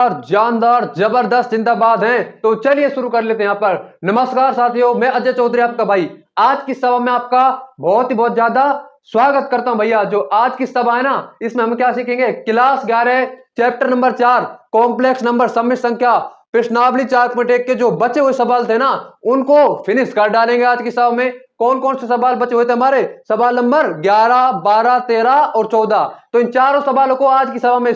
और जानदार जबरदस्त जिंदाबाद हैं। तो चलिए शुरू कर लेते हैं। यहाँ पर नमस्कार साथियों, मैं अजय चौधरी आपका भाई आज की सभा में आपका बहुत ज्यादा स्वागत करता हूं भैया। जो आज की सभा है ना, इसमें हम क्या सीखेंगे, class 11 chapter number 4 complex number समित संख्या प्रश्नावली 4.1 के जो बचे हुए सवाल थे ना, उनको फिनिश कर डालेंगे आज की सभा में। कौन कौन से सवाल बचे हुए थे हमारे, सवाल नंबर 11, 12, 13 और 14। तो इन चारों सवालों को आज की सभा में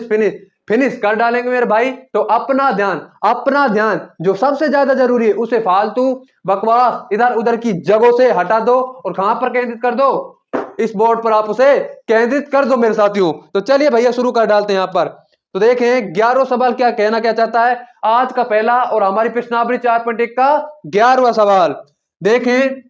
फिनिश कर डालेंगे मेरे भाई। तो अपना ध्यान जो सबसे ज्यादा जरूरी है उसे फालतू बकवास इधर उधर की जगहों से हटा दो और कहां पर केंद्रित कर दो, इस बोर्ड पर आप उसे केंद्रित कर दो मेरे साथियों। तो चलिए भैया शुरू कर डालते हैं यहां पर। तो देखें 11वां सवाल क्या कहना क्या चाहता है आज का पहला और हमारी प्रश्नावली 4.1 का 11वां सवाल। देखें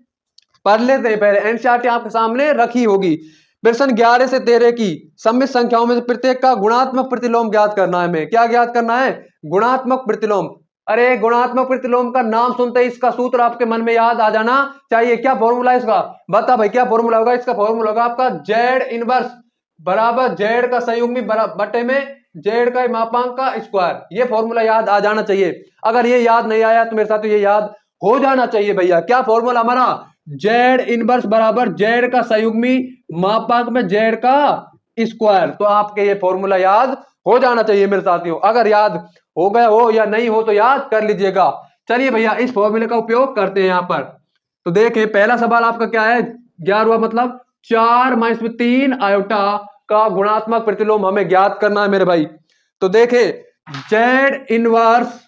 पढ़ लेते हैं पहले, एनसीईआरटी आपके सामने रखी होगी। प्रश्न 11 से 13 की सम्मिश्र संख्याओं में से प्रत्येक का गुणात्मक प्रतिलोम ज्ञात करना है। हमें क्या ज्ञात करना है, गुणात्मक प्रतिलोम। अरे गुणात्मक प्रतिलोम का नाम सुनते ही इसका सूत्र आपके मन में याद आ जाना चाहिए। क्या फॉर्मूला है इसका, बता भाई क्या फॉर्मूला होगा इसका। फॉर्मूला होगा आपका जेड इनवर्स बराबर जेड का संयुग्मी बटे में जेड का मापांक का स्क्वायर। ये फॉर्मूला याद आ जाना चाहिए। अगर ये याद नहीं आया तो मेरे साथ ये याद हो जाना चाहिए भैया। क्या फॉर्मूला हमारा, जेड इनवर्स बराबर जेड का संयुग्मी मापांक में जेड का स्क्वायर। तो आपके ये फॉर्मूला याद हो जाना चाहिए मेरे साथियों। अगर याद हो गया हो या नहीं हो तो याद कर लीजिएगा। चलिए भैया इस फॉर्मूले का उपयोग करते हैं यहां पर। तो देखें पहला सवाल आपका क्या है, 11वां मतलब 4-3 आयोटा का गुणात्मक प्रतिलोम हमें ज्ञात करना है मेरे भाई। तो देखें जेड इनवर्स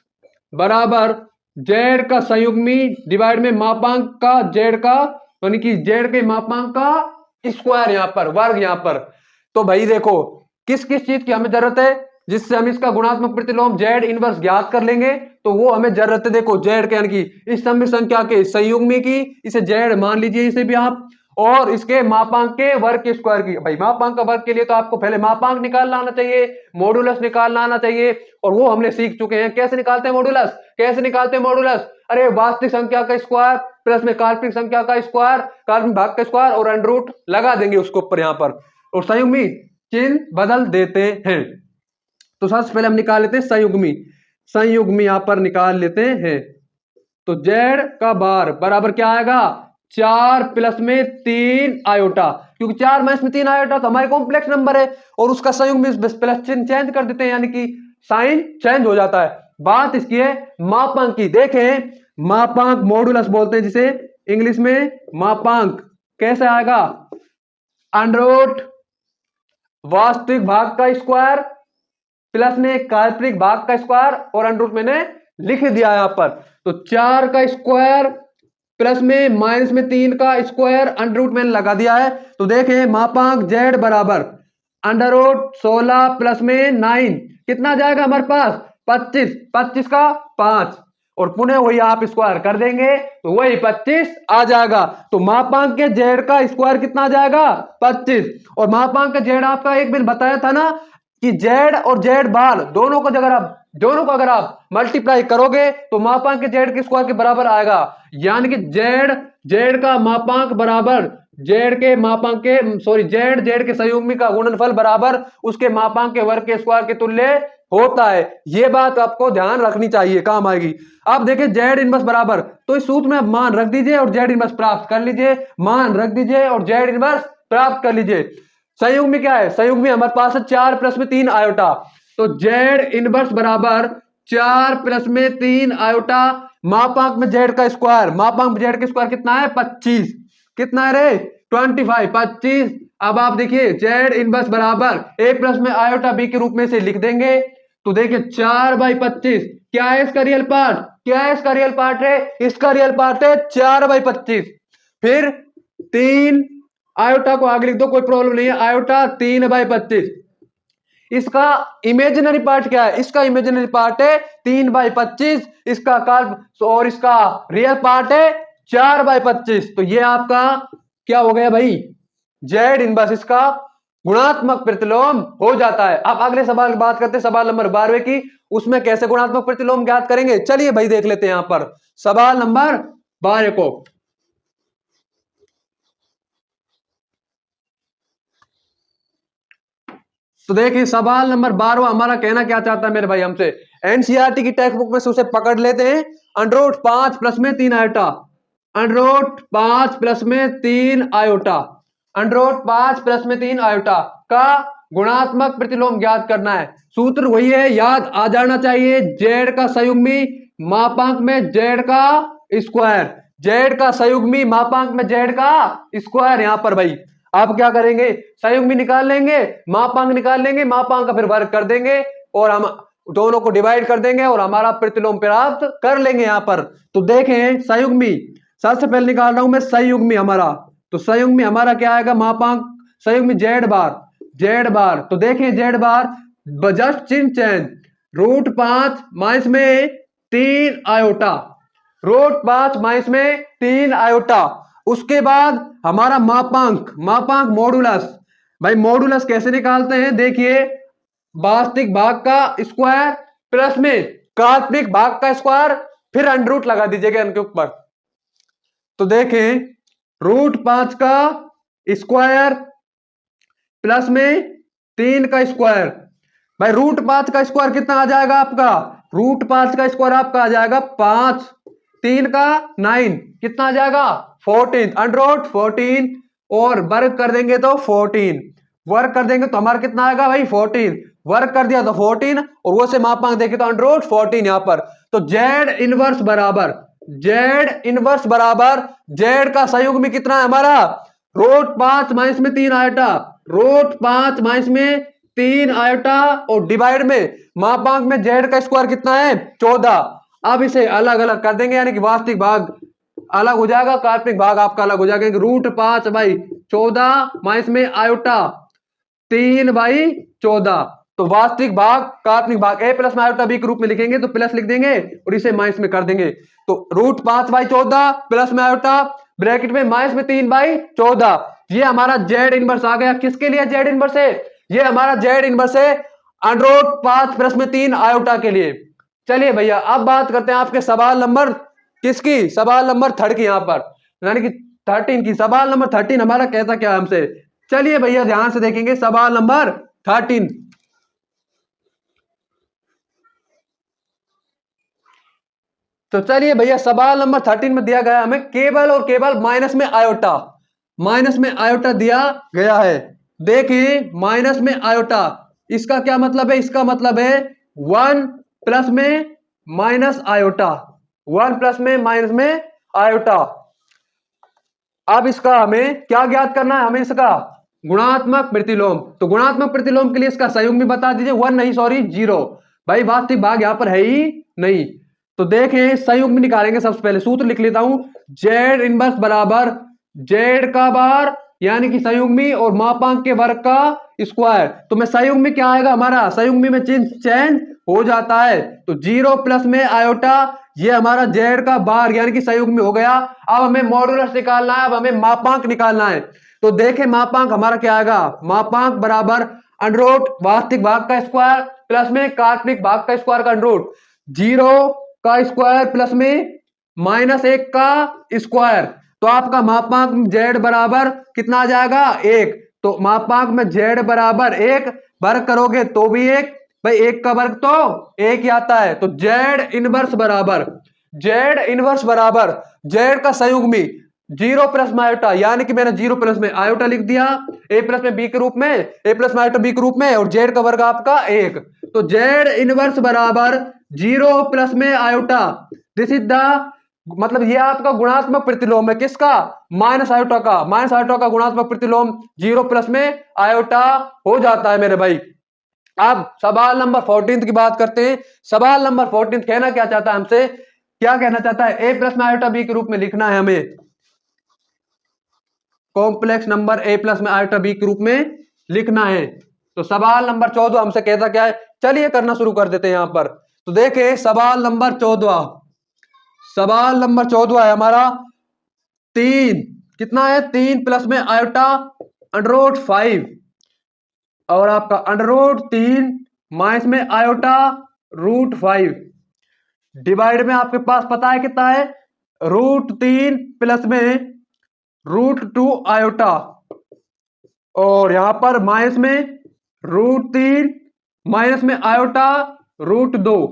बराबर जेड का संयुग्मी डिवाइड में मापांक का जेड का, यानी कि जेड के मापांक का स्क्वायर यहां पर वर्ग यहां पर। तो भाई देखो किस किस चीज की हमें जरूरत है जिससे हम इसका गुणात्मक प्रतिलोम जेड इनवर्स ज्ञात कर लेंगे। तो वो हमें जरूरत है, देखो जेड के यानी कि इस सम्मिश्र संख्या के संयुग्मी की, इसे जेड मान लीजिए इसे भी आप, और इसके मापांक के वर्ग के स्क्वायर की। भाई मापांक का वर्ग के लिए तो आपको पहले मापांक निकालना आना चाहिए, मॉडुलस निकालना आना चाहिए, और वो हमने सीख चुके हैं। कैसे निकालते हैं मॉडुलस, कैसे निकालते हैं मॉडुलस, अरे वास्तविक संख्या का स्क्वायर प्लस में काल्पनिक संख्या का स्क्वायर, काल्पनिक भाग का स्क्वायर और अंडर रूट लगा देंगे उसके ऊपर यहां पर, और संयुग्मी चिन्ह बदल देते हैं। तो सबसे पहले हम निकाल लेते हैं संयुग्मी यहां पर निकाल लेते हैं। तो जेड का बार बराबर क्या आएगा, 4 प्लस में 3 आयोटा, क्योंकि 4 माइनस में 3 आयोटा तो हमारे कॉम्प्लेक्स नंबर है, और उसका संयुग्मी प्लस चिन्ह चेंज कर देते हैं, यानी कि साइन चेंज हो जाता है। बात इसकी है मापांक की। देखें मापांक मॉडुलस बोलते हैं जिसे इंग्लिश में, मापांक कैसे आएगा, अंडर रूट वास्तविक भाग का स्क्वायर प्लस में काल्पनिक भाग का स्क्वायर, और अंडर रूट मैंने लिख दिया यहां पर। तो 4 का स्क्वायर प्लस में माइनस में 3 का स्क्वायर, अंडर रूट मैंने लगा दिया है। तो देखें मापांक जेड बराबर अंडर रूट 16 प्लस में 9 कितना जाएगा हमारे पास, 25, 25 का 5, और पुनः वही आप स्क्वायर कर देंगे तो वही 25 आ जाएगा। तो मापांक के जेड का स्क्वायर कितना आ जाएगा, 25। और मापांक का जेड आपका एक दिन बताया था ना कि जेड और जेड बार दोनों को अगर आप मल्टीप्लाई करोगे तो मापांक के जेड के स्क्वायर के बराबर आएगा। यानी कि जेड का मापांक बराबर जेड जेड के संयुग्मी का गुणनफल बराबर उसके मापांक के वर्ग के स्क्वायर के तुल्य होता है। ये बात आपको ध्यान रखनी चाहिए, काम आएगी। अब देखिए जेड इनवर्स बराबर, तो इस सूत्र में आप मान रख दीजिए और जेड इनवर्स प्राप्त कर लीजिए, मान रख दीजिए और जेड इनवर्स प्राप्त कर लीजिए। संयुग्म में क्या है, संयुग्म में हमारे पास है 4 प्लस में 3 आयोटा। तो जेड इनवर्स बराबर 4 प्लस में 3 आयोटा, मापांक में जेड का स्क्वायर, मापांक में जेड का स्क्वायर कितना है 25, कितना है रे 25, 25। अब आप देखिए जेड इनवर्स बराबर ए प्लस में आयोटा बी के रूप में से लिख देंगे। तो देखिए 4/25 क्या है इसका रियल पार्ट, क्या है इसका रियल पार्ट है, इसका रियल पार्ट है 4/25। फिर 3 आयोटा को आगे लिख दो, कोई प्रॉब्लम नहीं है, आयोटा 3/25। इसका इमेजिनरी पार्ट क्या है, इसका इमेजिनरी पार्ट है 3/25, इसका काल्प और इसका रियल पार्ट है 4/25। तो ये आपका क्या हो गया भाई, जेड इनवर्स इसका गुणात्मक प्रतिलोम हो जाता है। अब अगले सवाल की बात करते हैं, सवाल नंबर 12 की, उसमें कैसे गुणात्मक प्रतिलोम ज्ञात करेंगे। चलिए भाई देख लेते हैं यहां पर सवाल नंबर 12 को। तो देखिए सवाल नंबर 12 हमारा कहना क्या चाहता है मेरे भाई हमसे, एनसीईआरटी की टेक्स्ट बुक में से उसे पकड़ लेते हैं। अंडर रूट 5 प्लस में 3 आयोटा, अंडर रूट 5 प्लस में 3 आयोटा, अंडर रूट 5 प्लस में 3 आयोटा का गुणात्मक प्रतिलोम ज्ञात करना है। सूत्र वही है, याद आ जाना चाहिए, जेड का संयुग्मी मापांक में जेड का स्क्वायर, जेड का संयुग्मी मापांक में जेड का स्क्वायर। यहां पर भाई आप क्या करेंगे, संयुग्मी निकाल लेंगे, मापांक निकाल लेंगे, मापांक का फिर वर्ग कर देंगे और हम दोनों को डिवाइड कर देंगे और हमारा प्रतिलोम प्राप्त कर लेंगे यहां पर। तो देखें संयुग्मी, सबसे पहले निकाल रहा हूं मैं संयुग्मी हमारा, तो संयुग्मी हमारा क्या आएगा, मापांक संयुग्मी जेड बार, जेड बार। तो देखें जेड बार जस्ट चिन्ह चेंज, रूट 5 माइनस में 3 आयोटा, रूट 5 माइनस में 3 आयोटा। उसके बाद हमारा मापांक, मापांक मॉडुलस, भाई मॉडुलस कैसे निकालते हैं, देखिए वास्तविक भाग का स्क्वायर प्लस में काल्पनिक भाग का स्क्वायर, फिर अंडर रूट लगा दीजिएगा इनके ऊपर। तो देखें रूट 5 का स्क्वायर प्लस में 3 का स्क्वायर, भाई रूट 5 का स्क्वायर कितना आ जाएगा आपका, रूट 5 का स्क्वायर आपका आ जाएगा 5, 3 का 9, कितना आ जाएगा 14, अंडर रूट 14 और वर्ग कर देंगे तो 14, वर्ग कर देंगे तो हमारा कितना आएगा भाई 14, वर्ग कर दिया तो 14 और वो से मापांक देखे तो अंडर रूट 14 यहां पर। तो जेड इनवर्स बराबर, जेड इनवर्स बराबर जेड का संयुग्म में कितना है हमारा, रूट 5 माइनस में 3 आयोटा, रूट 5 माइनस में 3 आयोटा और डिवाइड में मापांक में जेड का स्क्वायर कितना है 14। अब इसे अलग अलग कर देंगे, यानी कि वास्तविक भाग अलग हो जाएगा, काल्पनिक भाग आपका अलग हो जाएगा। रूट 5 बाई 14 माइनस में आयोटा 3 बाई 14, तो वास्तविक भाग काल्पनिक भाग ए प्लस में आयोटा बी के रूप में लिखेंगे, तो प्लस लिख देंगे और इसे माइनस में कर देंगे। तो रूट 5 बाई 14 प्लस में आयोटा ब्रैकेट में माइनस में 3 बाई 14, ये हमारा जेड इनवर्स आ गया। किसके लिए जेड इनवर्स है, ये हमारा जेड इनवर्स है अंडर रूट 5 प्लस में 3 आयोटा के लिए। चलिए भैया अब बात करते हैं आपके सवाल नंबर किसकी, सवाल नंबर 3 की, यहां पर यानी कि 13 की। सवाल नंबर 13 हमारा कहता क्या है हमसे, चलिए भैया ध्यान से देखेंगे सवाल नंबर 13। तो चलिए भैया सवाल नंबर 13 में दिया गया हमें केवल और केवल माइनस में आयोटा, माइनस में आयोटा दिया गया है। देखिए माइनस में आयोटा, इसका क्या मतलब है, इसका मतलब है 1 प्लस में माइनस आयोटा, 1 प्लस में माइनस में आयोटा। अब इसका हमें क्या ज्ञात करना है, हमें इसका गुणात्मक प्रतिलोम। तो गुणात्मक प्रतिलोम के लिए इसका संयुग्म भी बता दीजिए, 1 नहीं सॉरी 0, भाई वास्तविक भाग यहां पर है ही नहीं। तो देखें संयुग्म निकालेंगे, सबसे पहले सूत्र लिख लेता हूं, जेड इनवर्स बराबर जेड का बार यानी कि संयुग्मी और मापांक के वर्ग का स्क्वायर। तो मैं संयुग्मी क्या आएगा हमारा, संयुग्मी में चिन्ह चेंज हो जाता है, तो 0 प्लस में आयोटा ये हमारा जेड का बार यानी कि संयुग्मी हो गया। अब हमें मॉडुलस निकालना है, अब हमें मापांक निकालना है। तो देखें मापांक हमारा क्या आएगा, मापांक बराबर अंडर रूट वास्तविक भाग का स्क्वायर प्लस में काल्पनिक भाग का स्क्वायर का अंडर रूट, 0 का स्क्वायर प्लस में -1 का स्क्वायर। तो आपका मापांक जेड बराबर कितना आ जाएगा 1, तो मापांक में जेड बराबर 1, वर्ग करोगे तो भी 1, भाई 1 का वर्ग तो 1 ही आता है। तो जेड इनवर्स बराबर, जेड इनवर्स बराबर जेड का संयुग्मी 0 प्लस में आयोटा, यानी कि मैंने 0 प्लस में आयोटा लिख दिया ए प्लस में बी के रूप में, ए प्लस में आयोटा बी के रूप में, और जेड का वर्ग आपका 1। तो जेड इनवर्स बराबर 0 प्लस में आयोटा, दिस इज द मतलब ये आपका गुणात्मक प्रतिलोम है किसका, माइनस आयोटा का, माइनस आयोटा का गुणात्मक प्रतिलोम 0 प्लस में आयोटा हो जाता है मेरे भाई। अब सवाल नंबर 14 की बात करते हैं। सवाल नंबर 14 कहना क्या चाहता है हमसे, क्या कहना चाहता है, ए प्लस में आयोटा बी के रूप में लिखना है हमें, कॉम्प्लेक्स नंबर ए प्लस में आयोटा बी के रूप में लिखना है। तो सवाल नंबर 14 हमसे कहता क्या है, चलिए करना शुरू कर देते हैं यहां पर। तो देखिए सवाल नंबर 14, सवाल नंबर 14 है हमारा 3, कितना है 3 प्लस में आयोटा अंडर रूट 5 और आपका अंडर रूट 3 माइनस में आयोटा रूट 5 डिवाइड में आपके पास पता है कितना है, रूट 3 प्लस में रूट 2 आयोटा और यहां पर माइनस में √3 माइनस में आयोटा √2।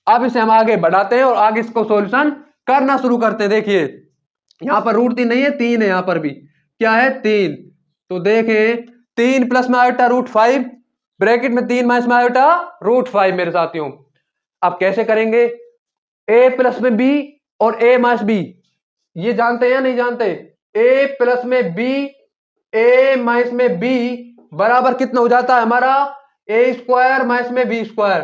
अब इसे हम आगे बढ़ाते हैं और आगे इसको सॉल्यूशन करना शुरू करते हैं। देखिए यहां पर √3 नहीं है, 3 है, यहां पर भी क्या है 3। तो देखें 3 प्लस में आयोटा √5 ब्रैकेट में 3 माइनस में आयोटा √5 मेरे साथियों। अब कैसे करेंगे, a प्लस में b और a माइनस b ये जानते हैं या नहीं जानते, a प्लस में b a माइनस में b बराबर कितना हो जाता है हमारा a² माइनस में b²।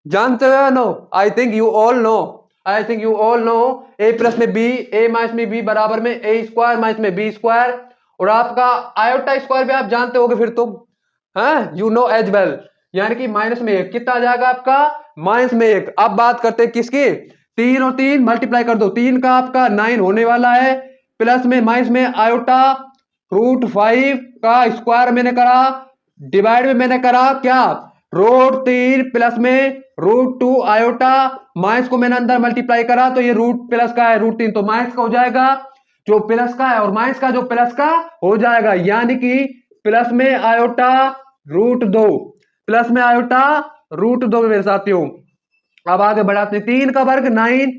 जानते हो या no, I think you all know, I think you all know a plus में b a माइनस में b बराबर में a² माइनस में b²। और आपका आयोटा स्क्वायर भी आप जानते होगे फिर तुम, हाँ यू नो एज वेल, यानी कि माइनस में 1 कितना आ जाएगा आपका माइनस में 1। अब बात करते हैं किसकी, 3 और 3 मल्टीप्लाई कर दो, 3 का आपका 9 होने वाला है, प्लस में माइनस में आयोटा √5 का स्क्वायर मैंने करा, डिवाइड में मैंने करा क्या √3 प्लस में √2 आयोटा, माइनस को मैंने अंदर मल्टीप्लाई करा तो ये रूट प्लस का है √3 तो माइनस का हो जाएगा जो प्लस का है और माइनस का जो प्लस का हो जाएगा, यानी कि प्लस में आयोटा √2 प्लस में आयोटा √2 मेरे साथियों। अब आगे बढ़ाते हैं, 3 का वर्ग 9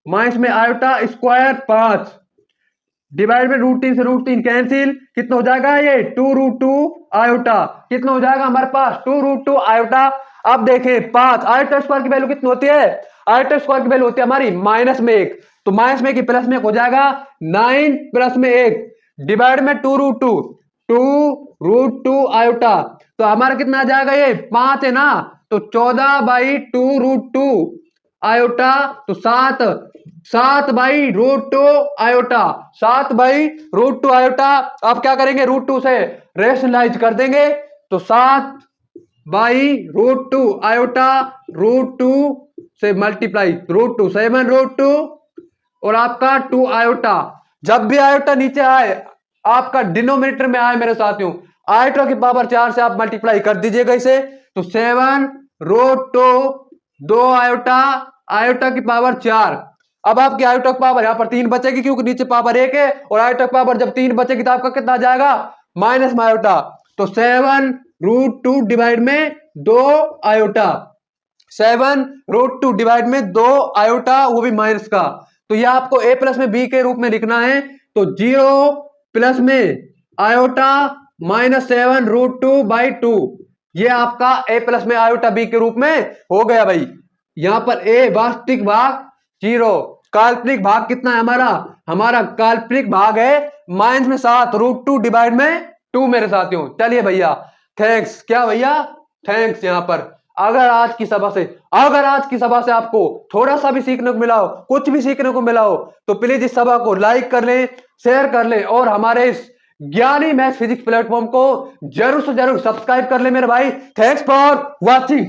माइनस में आयोटा स्क्वायर 5 डिवाइड में √3 से √3 कैंसिल, कितना हो जाएगा ये 2√2 आयोटा, कितना हो जाएगा हमारे पास 2√2 आयोटा। अब देखें 5 आयोटा स्क्वायर की वैल्यू कितनी होती है, आयोटा स्क्वायर की वैल्यू होती है हमारी माइनस में 1, तो माइनस में 1 प्लस में 1 हो जाएगा 9 प्लस में 1 डिवाइड में 2√2 आयोटा, तो हमारा कितना आ जाएगा ये 5 है ना, तो 14/2√2 आयोटा, तो 7/√2 आयोटा, 7/√2 आयोटा। अब क्या करेंगे √2 से रेशनलाइज कर देंगे तो 7/√2 आयोटा, √2 से मल्टीप्लाई √2 7√2 और आपका 2 आयोटा। जब भी आयोटा नीचे आए आपका डिनोमिनेटर में आए मेरे साथियों, आयोटा की पावर 4 से आप मल्टीप्लाई कर दीजिएगा इसे, तो 7√2 2 आयोटा, आयोटा की पावर 4। अब आपकी आयोटा की पावर यहां पर 3 बचेगी क्योंकि नीचे पावर 1 है, और आयोटा की पावर जब 3 बचेगी तो आपका कितना आ जाएगा माइनस में आयोटा, तो 7√2 डिवाइड में 2 आयोटा, 7√2 डिवाइड में 2 आयोटा, वो भी माइनस का। तो यह आपको a प्लस में b के रूप में लिखना है, तो 0 प्लस में आयोटा माइनस 7√2/2 ये आपका a प्लस में आयोटा b के रूप में हो गया भाई। यहां पर a वास्तविक भाग 0, काल्पनिक भाग कितना है हमारा, हमारा काल्पनिक भाग है माइनस में 7√2 डिवाइड में 2 मेरे साथियों। चलिए भैया थैंक्स, क्या भैया थैंक्स। यहां पर अगर आज की सभा से आपको थोड़ा सा भी सीखने को मिला हो, कुछ भी सीखने को मिला हो, तो प्लीज इस सभा को लाइक कर लें, शेयर कर लें और हमारे इस ज्ञानी मैथ्स फिजिक्स प्लेटफॉर्म को जरूर से जरूर सब्सक्राइब कर ले मेरे भाई। Thanks for watching.